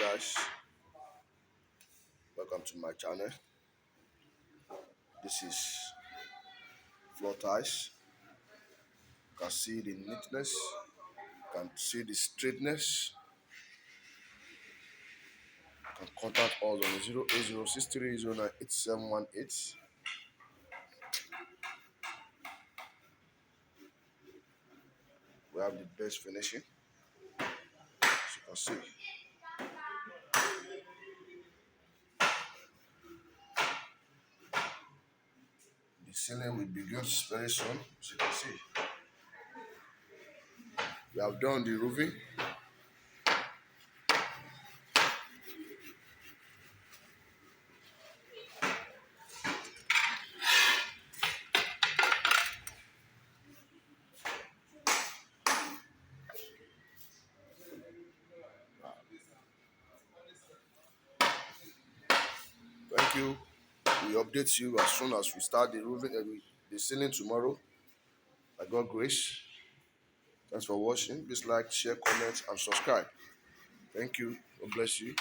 guys, welcome to my channel. This is floor tiles. You can see the neatness, you can see the straightness. You can contact us on 08063098718. We have the best finishing, as you can see. The ceiling will begin very soon, as you can see. We have done the roofing. Thank you. We update you as soon as we start the roofing, the ceiling tomorrow. By God's grace. Thanks for watching. Please like, share, comment, and subscribe. Thank you. God bless you.